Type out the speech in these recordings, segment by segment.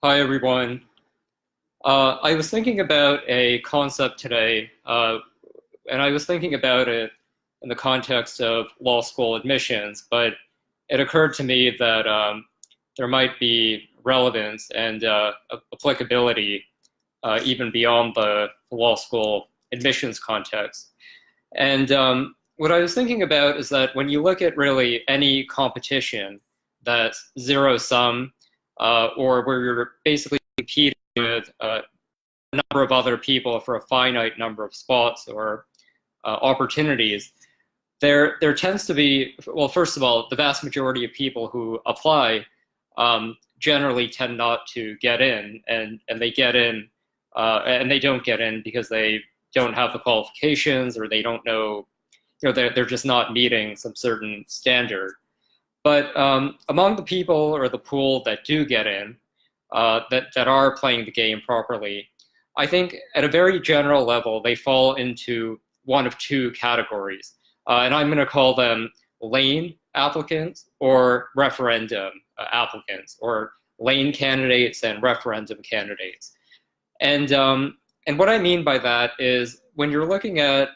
Hi, everyone. I was thinking about a concept today, and I was thinking about it in the context of law school admissions, but it occurred to me that there might be relevance and applicability even beyond the law school admissions context. And what I was thinking about is that when you look at really any competition that's zero sum, or where you're basically competing with a number of other people for a finite number of spots or opportunities, there tends to be, well, first of all, the vast majority of people who apply generally tend not to get in, and they get in, and they don't get in because they don't have the qualifications, or they don't know, they're just not meeting some certain standard. But among the people or the pool that do get in, that are playing the game properly, I think at a very general level, they fall into one of two categories. And I'm going to call them lane applicants or referendum applicants, or lane candidates and referendum candidates. And what I mean by that is when you're looking at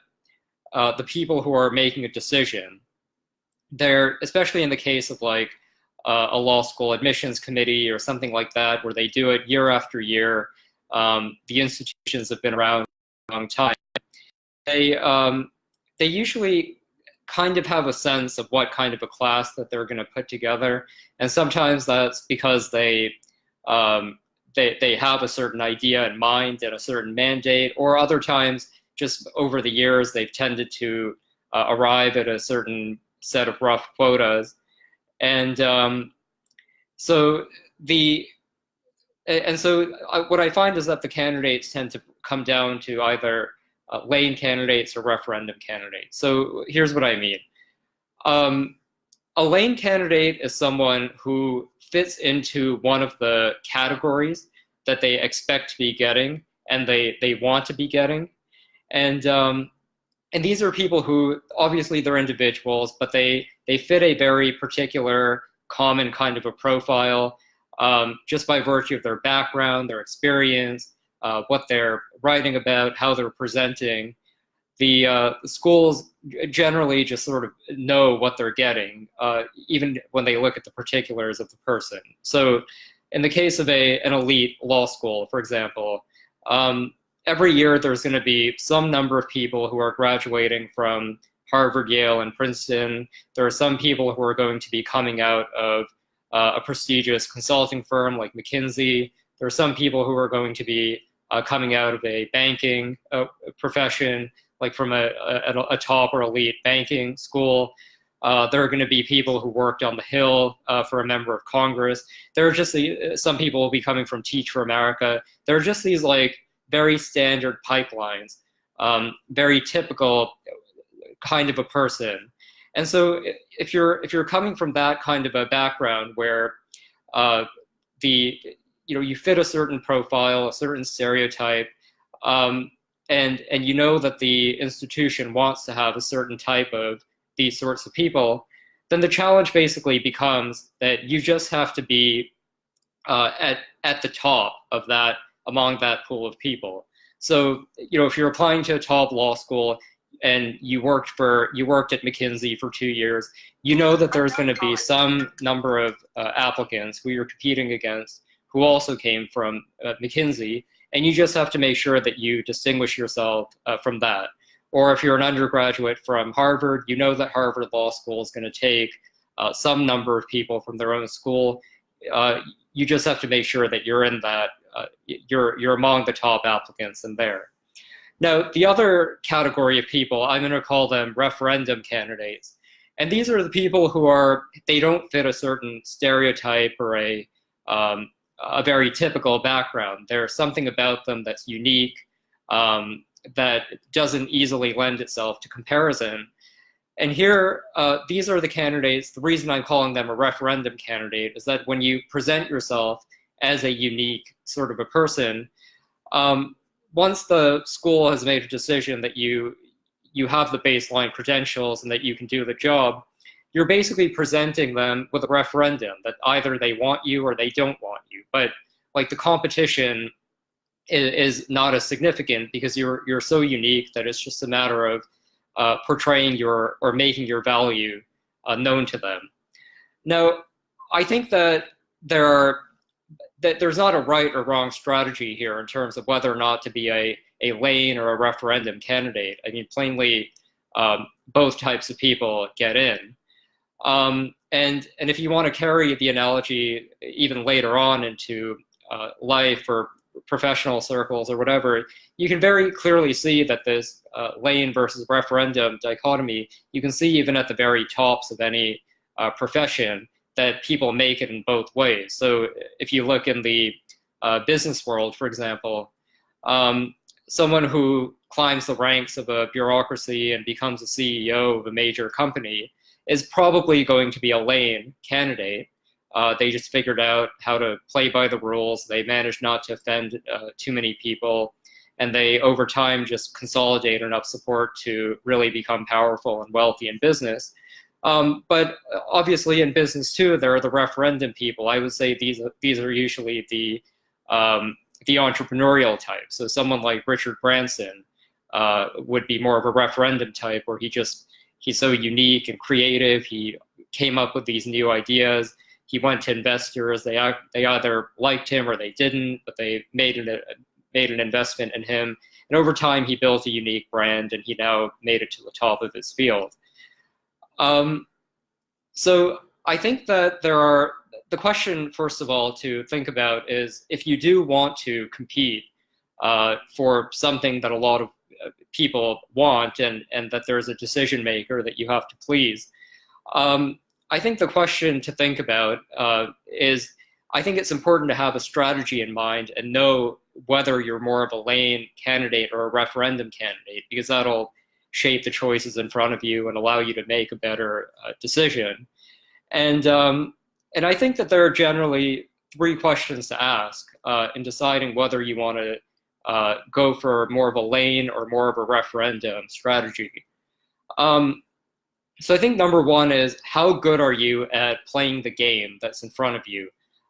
the people who are making a decision, they're, especially in the case of like a law school admissions committee or something like that, where they do it year after year. The institutions have been around a long time. They usually kind of have a sense of what kind of a class that they're going to put together, and sometimes that's because they have a certain idea in mind and a certain mandate, or other times just over the years they've tended to arrive at a certain set of rough quotas. And so the and so what I find is that the candidates tend to come down to either lane candidates or referendum candidates. So here's what I mean. A lane candidate is someone who fits into one of the categories that they expect to be getting and they want to be getting. And these are people who, obviously they're individuals, but they fit a very particular common kind of a profile, just by virtue of their background, their experience, what they're writing about, how they're presenting. The schools generally just sort of know what they're getting, even when they look at the particulars of the person. So in the case of an elite law school, for example, every year there's going to be some number of people who are graduating from Harvard, Yale, and Princeton. There are some people who are going to be coming out of a prestigious consulting firm like McKinsey. There are some people who are going to be coming out of a banking profession, like from a top or elite banking school. There are going to be people who worked on the Hill for a member of Congress. There are just some people will be coming from Teach for America. There are just these like very standard pipelines, very typical kind of a person. And so if you're coming from that kind of a background where you fit a certain profile, a certain stereotype, and you know that the institution wants to have a certain type of these sorts of people, then the challenge basically becomes that you just have to be at the top of that, among that pool of people. So, if you're applying to a top law school and you worked at McKinsey for 2 years, you know that there's going to be some number of applicants who you're competing against who also came from McKinsey, and you just have to make sure that you distinguish yourself from that. Or if you're an undergraduate from Harvard, you know that Harvard Law School is going to take some number of people from their own school. You just have to make sure that you're in that, you're among the top applicants in there. Now, the other category of people, I'm going to call them referendum candidates. And these are the people who they don't fit a certain stereotype or a very typical background. There's something about them that's unique, that doesn't easily lend itself to comparison. And here, these are the candidates. The reason I'm calling them a referendum candidate is that when you present yourself as a unique sort of a person, once the school has made a decision that you have the baseline credentials and that you can do the job, you're basically presenting them with a referendum that either they want you or they don't want you. But like the competition is not as significant because you're so unique that it's just a matter of portraying your or making your value known to them. Now, I think that there's not a right or wrong strategy here in terms of whether or not to be a lane or a referendum candidate. I mean, plainly, both types of people get in. And if you want to carry the analogy even later on into life or professional circles or whatever, you can very clearly see that this lane versus referendum dichotomy, you can see even at the very tops of any profession that people make it in both ways. So if you look in the business world, for example, someone who climbs the ranks of a bureaucracy and becomes a CEO of a major company is probably going to be a lane candidate. They just figured out how to play by the rules. They managed not to offend too many people. And they, over time, just consolidate enough support to really become powerful and wealthy in business. But obviously in business too, there are the referendum people. I would say these are usually the entrepreneurial type. So someone like Richard Branson would be more of a referendum type, where he's so unique and creative. He came up with these new ideas. He went to investors. They either liked him or they didn't, but they made an investment in him. And over time, he built a unique brand, and he now made it to the top of his field. So I think that the question, first of all, to think about is, if you do want to compete for something that a lot of people want, and that there's a decision maker that you have to please, I think the question to think about is, I think it's important to have a strategy in mind and know whether you're more of a lane candidate or a referendum candidate, because that'll shape the choices in front of you and allow you to make a better decision. And I think that there are generally three questions to ask in deciding whether you want to go for more of a lane or more of a referendum strategy. So I think number one is, how good are you at playing the game that's in front of you?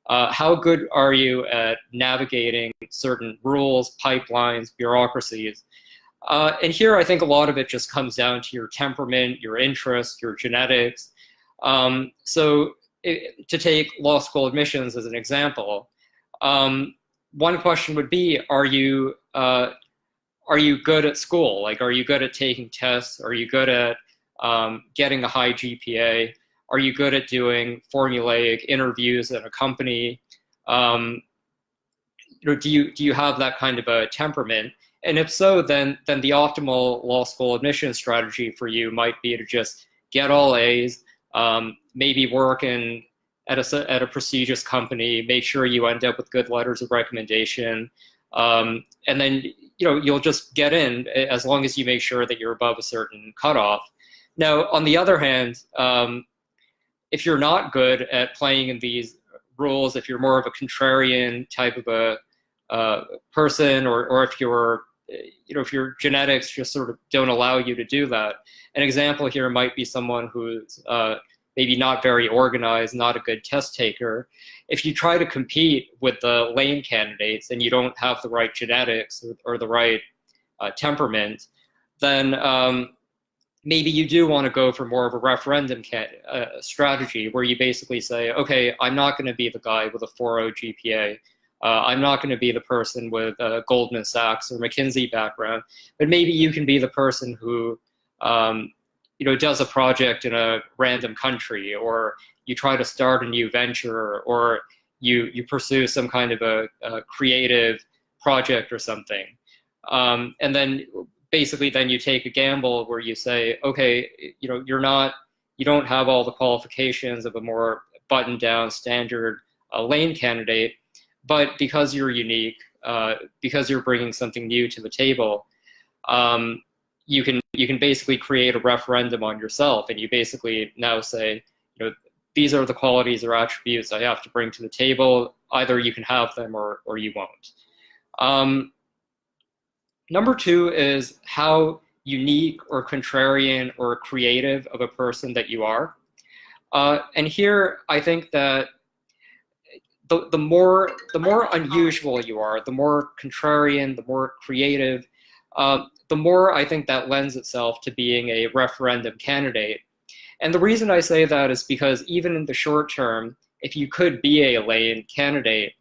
How good are you at navigating certain rules, pipelines, bureaucracies? And here I think a lot of it just comes down to your temperament, your interest, your genetics. To take law school admissions as an example, one question would be, are you good at school? Like, are you good at taking tests? Are you good at getting a high GPA? Are you good at doing formulaic interviews at a company? Do you have that kind of a temperament? And if so, then the optimal law school admission strategy for you might be to just get all A's, maybe work at a prestigious company, make sure you end up with good letters of recommendation, and then you'll just get in as long as you make sure that you're above a certain cutoff. Now, on the other hand, if you're not good at playing in these rules, if you're more of a contrarian type of a person, or if your genetics just sort of don't allow you to do that. An example here might be someone who's maybe not very organized, not a good test taker. If you try to compete with the lane candidates and you don't have the right genetics or the right temperament, then maybe you do want to go for more of a referendum strategy, where you basically say, okay, I'm not going to be the guy with a 4.0 GPA. I'm not going to be the person with a Goldman Sachs or McKinsey background, but maybe you can be the person who does a project in a random country, or you try to start a new venture, or you pursue some kind of a creative project or something. And then basically then you take a gamble where you say, okay, you don't have all the qualifications of a more buttoned down standard lane candidate, but because you're unique, because you're bringing something new to the table, you can basically create a referendum on yourself, and you basically now say, these are the qualities or attributes I have to bring to the table. Either you can have them or you won't. Number two is how unique or contrarian or creative of a person that you are. And here I think that the more unusual you are, the more contrarian, the more creative, the more I think that lends itself to being a referendum candidate. And the reason I say that is because even in the short term, if you could be a lane candidate,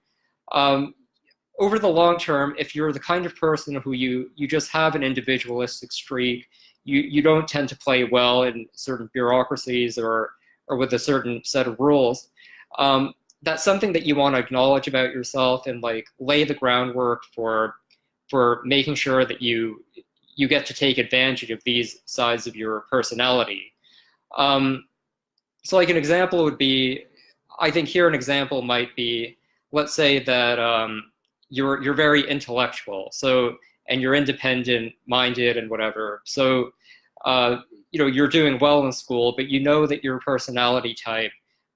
um, over the long term, if you're the kind of person who you just have an individualistic streak, you don't tend to play well in certain bureaucracies or with a certain set of rules. That's something that you want to acknowledge about yourself and like lay the groundwork for making sure that you get to take advantage of these sides of your personality. So like an example would be, I think here an example might be, let's say that you're very intellectual, so, and you're independent minded and whatever. So you're doing well in school, but you know that your personality type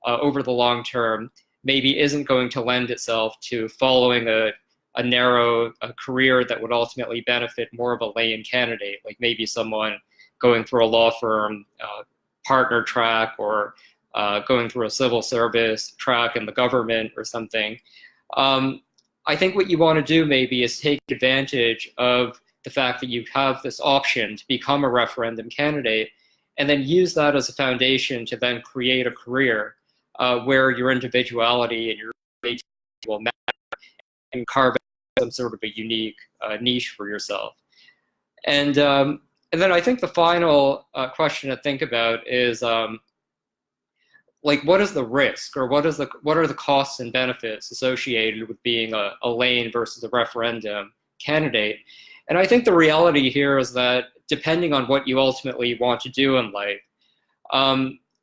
over the long term maybe isn't going to lend itself to following a narrow career that would ultimately benefit more of a lane candidate, like maybe someone going through a law firm partner track, or going through a civil service track in the government or something. I think what you want to do maybe is take advantage of the fact that you have this option to become a referendum candidate, and then use that as a foundation to then create a career where your individuality and your creativity will matter, and carve out some sort of a unique niche for yourself. And then I think the final question to think about is like, what is the risk, or what are the costs and benefits associated with being a lane versus a referendum candidate? And I think the reality here is that depending on what you ultimately want to do in life,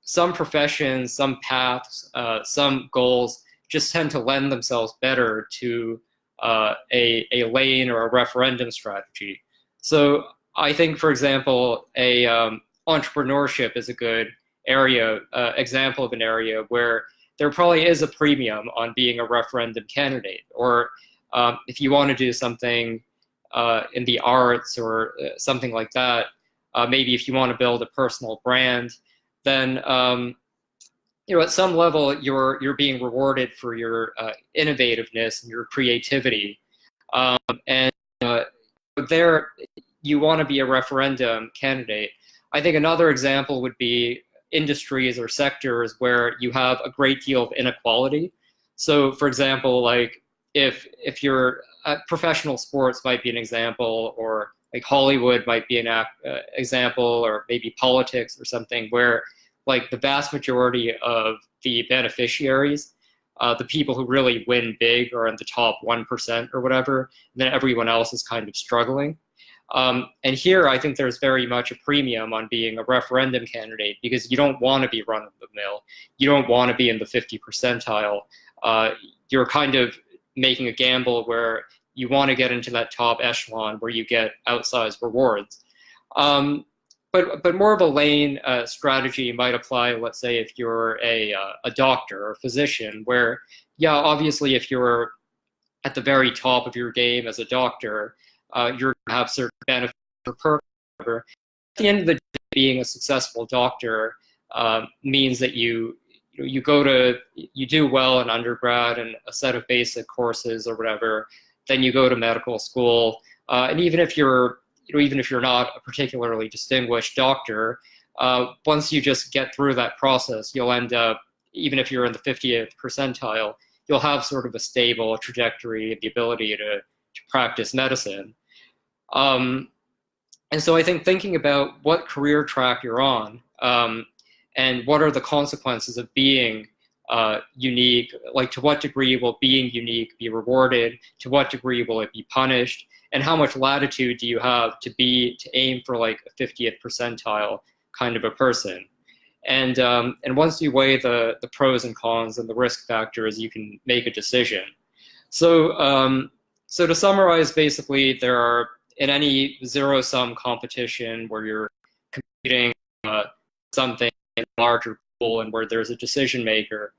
some professions, some paths, some goals just tend to lend themselves better to a lane or a referendum strategy. So I think, for example, entrepreneurship is a good example of an area where there probably is a premium on being a referendum candidate. Or if you want to do something in the arts or something like that, maybe if you want to build a personal brand, then at some level you're being rewarded for your innovativeness and your creativity, and there you want to be a referendum candidate. I think another example would be industries or sectors where you have a great deal of inequality. So, for example, like if you're professional sports might be an example, or like Hollywood might be an example, or maybe politics or something, where like the vast majority of the beneficiaries, the people who really win big, are in the top 1% or whatever, and then everyone else is kind of struggling. And here, I think there's very much a premium on being a referendum candidate, because you don't want to be run-of-the-mill. You don't want to be in the 50 percentile. You're kind of making a gamble where you want to get into that top echelon where you get outsized rewards. But more of a lane strategy might apply, let's say, if you're a doctor or a physician, where, yeah, obviously, if you're at the very top of your game as a doctor, you're going to have certain benefits or perks. At the end of the day, being a successful doctor means that you do well in undergrad and a set of basic courses or whatever. Then you go to medical school, and even if you're not a particularly distinguished doctor, once you just get through that process, you'll end up, even if you're in the 50th percentile, you'll have sort of a stable trajectory, the ability to practice medicine. And so I think thinking about what career track you're on, and what are the consequences of being unique, like to what degree will being unique be rewarded, to what degree will it be punished, and how much latitude do you have to aim for like a 50th percentile kind of a person. And once you weigh the pros and cons and the risk factors, you can make a decision. So to summarize, basically, there are, in any zero-sum competition where you're competing something in a larger pool and where there's a decision maker,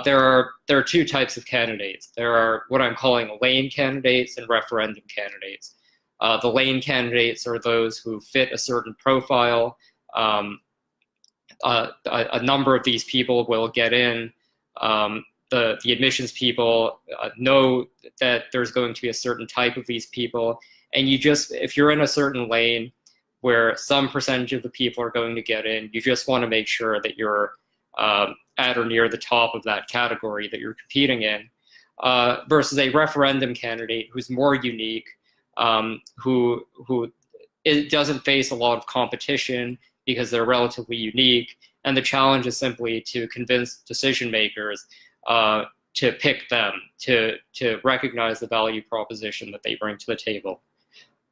there are two types of candidates. There are what I'm calling lane candidates and referendum candidates. The lane candidates are those who fit a certain profile. A number of these people will get in the admissions people know that there's going to be a certain type of these people, and you just, if you're in a certain lane where some percentage of the people are going to get in, you just want to make sure that you're at or near the top of that category that you're competing in, versus a referendum candidate who's more unique, who it doesn't face a lot of competition because they're relatively unique, and the challenge is simply to convince decision makers to pick them, to recognize the value proposition that they bring to the table.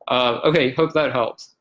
Okay, hope that helps.